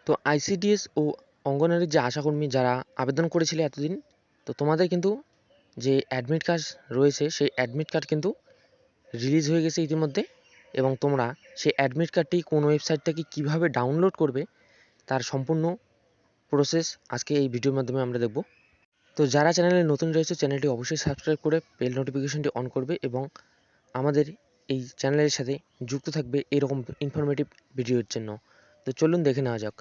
তো আইসিডিএস ও অঙ্গনারীর যে আশাকর্মী যারা আবেদন করেছিলে এতদিন, তো তোমাদের কিন্তু যে অ্যাডমিট কার্ড রয়েছে সেই অ্যাডমিট কার্ড কিন্তু রিলিজ হয়ে গেছে ইতিমধ্যে, এবং তোমরা সেই অ্যাডমিট কার্ডটি কোন ওয়েবসাইট থেকে কীভাবে ডাউনলোড করবে তার সম্পূর্ণ প্রসেস আজকে এই ভিডিওর মাধ্যমে আমরা দেখব। তো যারা চ্যানেলে নতুন রয়েছে চ্যানেলটি অবশ্যই সাবস্ক্রাইব করে বেল নোটিফিকেশনটি অন করবে এবং আমাদের এই চ্যানেলের সাথে যুক্ত থাকবে এরকম ইনফরমেটিভ ভিডিওর জন্য। তো চলুন দেখে নেওয়া যাক।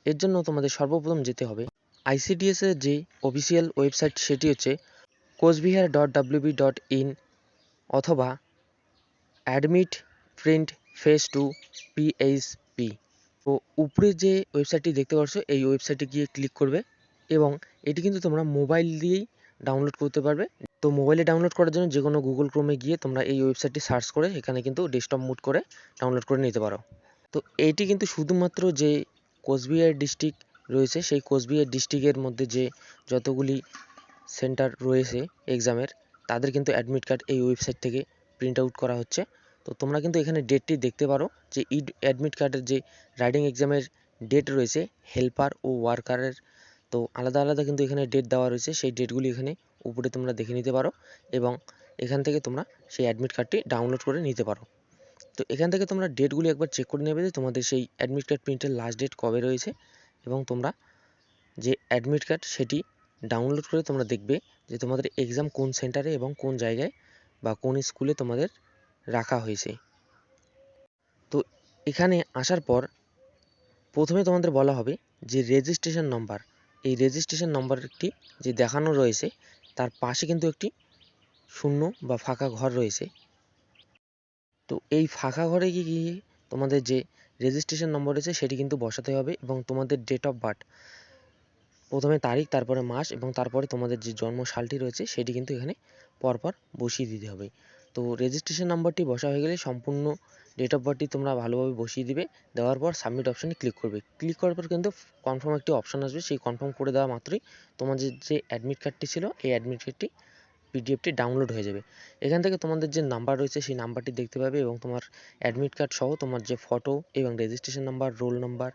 এর জন্য তোমাদের সর্বপ্রথম যেতে হবে আইসিডিএস এর যে অফিসিয়াল ওয়েবসাইট, সেটি হচ্ছে coachbihar.wb.in অথবা অ্যাডমিট প্রিন্ট ফেজ 2 PHP। তো উপরে যে ওয়েবসাইটটি দেখতে পাচ্ছ এই ওয়েবসাইটে গিয়ে ক্লিক করবে এবং এটি কিন্তু তোমরা মোবাইল দিয়েই ডাউনলোড করতে পারবে। তো মোবাইলে ডাউনলোড করার জন্য যে কোনো গুগল ক্রোমে গিয়ে তোমরা এই ওয়েবসাইটটি সার্চ করে এখানে কিন্তু ডেস্কটপ মোড করে ডাউনলোড করে নিতে পারো। তো এইটি কিন্তু শুধুমাত্র যে কোচবিহার ডিস্ট্রিক্ট রয়েছে সেই কোচবিহার ডিস্ট্রিক্টের মধ্যে যে যতগুলি সেন্টার রয়েছে এক্সামের, তাদের কিন্তু অ্যাডমিট কার্ড এই ওয়েবসাইট থেকে প্রিন্ট আউট করা হচ্ছে। তো তোমরা কিন্তু এখানে ডেটটি দেখতে পারো যে অ্যাডমিট কার্ডের যে রাইডিং এক্সামের ডেট রয়েছে হেল্পার ও ওয়ার্কারের, তো আলাদা আলাদা কিন্তু এখানে ডেট দেওয়া রয়েছে। সেই ডেটগুলি এখানে উপরে তোমরা দেখে নিতে পারো এবং এখান থেকে তোমরা সেই অ্যাডমিট কার্ডটি ডাউনলোড করে নিতে পারো। তো এখান থেকে তোমরা ডেটগুলি একবার চেক করে নেবে যে তোমাদের সেই অ্যাডমিট কার্ড প্রিন্টের লাস্ট ডেট কবে রয়েছে, এবং তোমরা যে অ্যাডমিট কার্ড সেটি ডাউনলোড করে তোমরা দেখবে যে তোমাদের এক্সাম কোন সেন্টারে এবং কোন জায়গায় বা কোন স্কুলে তোমাদের রাখা হয়েছে। তো এখানে আসার পর প্রথমে তোমাদের বলা হবে যে রেজিস্ট্রেশন নম্বর, এই রেজিস্ট্রেশন নম্বরটি যে দেখানো রয়েছে তার পাশে কিন্তু একটি শূন্য বা ফাঁকা ঘর রয়েছে। তো এই ফাঁকা ঘরে গিয়ে তোমাদের যে রেজিস্ট্রেশন নম্বর রয়েছে সেটি কিন্তু বসাতে হবে এবং তোমাদের ডেট অফ বার্থ, প্রথমে তারিখ, তারপরে মাস এবং তারপরে তোমাদের যে জন্ম সালটি রয়েছে সেটি কিন্তু এখানে পরপর বসিয়ে দিতে হবে। তো রেজিস্ট্রেশন নাম্বারটি বসা হয়ে গেলে সম্পূর্ণ ডেট অফ বার্থটি তোমরা ভালোভাবে বসিয়ে দিবে। দেওয়ার পর সাবমিট অপশানে ক্লিক করবে। ক্লিক করার পর কিন্তু কনফার্ম একটি অপশান আসবে, সেই কনফার্ম করে দেওয়া মাত্রই তোমাদের যে অ্যাডমিট কার্ডটি ছিল এই অ্যাডমিট কার্ডটি পিডিএফটি ডাউনলোড হয়ে যাবে। এখান থেকে তোমাদের যে নাম্বার রয়েছে সেই নাম্বারটি দেখতে পাবে এবং তোমার অ্যাডমিট কার্ড সহ তোমার যে ফটো এবং রেজিস্ট্রেশন নাম্বার, রোল নাম্বার,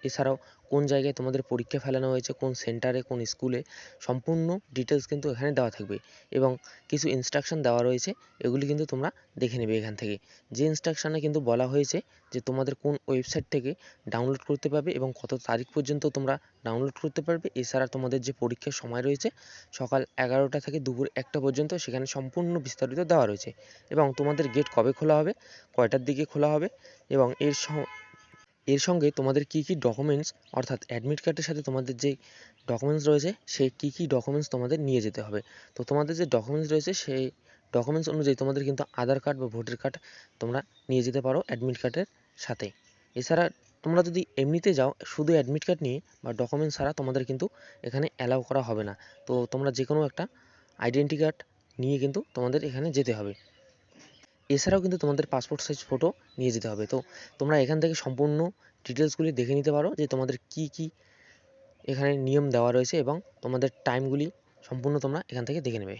এছাড়াও কোন জায়গায় তোমাদের পরীক্ষা ফেলানো হয়েছে, কোন সেন্টারে, কোন স্কুলে, সম্পূর্ণ ডিটেলস কিন্তু এখানে দেওয়া থাকবে এবং কিছু ইনস্ট্রাকশন দেওয়া রয়েছে, এগুলি কিন্তু তোমরা দেখে নেবে এখান থেকে। যে ইনস্ট্রাকশানে কিন্তু বলা হয়েছে যে তোমাদের কোন ওয়েবসাইট থেকে ডাউনলোড করতে পারবে এবং কত তারিখ পর্যন্ত তোমরা ডাউনলোড করতে পারবে। এছাড়া তোমাদের যে পরীক্ষার সময় রয়েছে সকাল 11টা থেকে দুপুর 1টা পর্যন্ত, সেখানে সম্পূর্ণ বিস্তারিত দেওয়া রয়েছে এবং তোমাদের গেট কবে খোলা হবে, কয়টার দিকে খোলা হবে এবং এর সঙ্গে তোমাদের কী কী ডকুমেন্টস, অর্থাৎ অ্যাডমিট কার্ডের সাথে তোমাদের যে ডকুমেন্টস রয়েছে সেই কী কী ডকুমেন্টস তোমাদের নিয়ে যেতে হবে। তো তোমাদের যে ডকুমেন্টস রয়েছে সেই ডকুমেন্টস অনুযায়ী তোমাদের কিন্তু আধার কার্ড বা ভোটার কার্ড তোমরা নিয়ে যেতে পারো অ্যাডমিট কার্ডের সাথে। এছাড়া তোমরা যদি এমনিতে যাও শুধু অ্যাডমিট কার্ড নিয়ে বা ডকুমেন্টস ছাড়া, তোমাদের কিন্তু এখানে অ্যালাউ করা হবে না। তো তোমরা যে কোনো একটা আইডেন্টি কার্ড নিয়ে কিন্তু তোমাদের এখানে যেতে হবে। এছাড়াও কিন্তু তোমাদের পাসপোর্ট সাইজ ফটো নিয়ে যেতে হবে। তো তোমরা এখান থেকে সম্পূর্ণ ডিটেলসগুলি দেখে নিতে পারো যে তোমাদের কি কি এখানে নিয়ম দেওয়া রয়েছে এবং তোমাদের টাইমগুলি সম্পূর্ণ তোমরা এখান থেকে দেখে নেবে।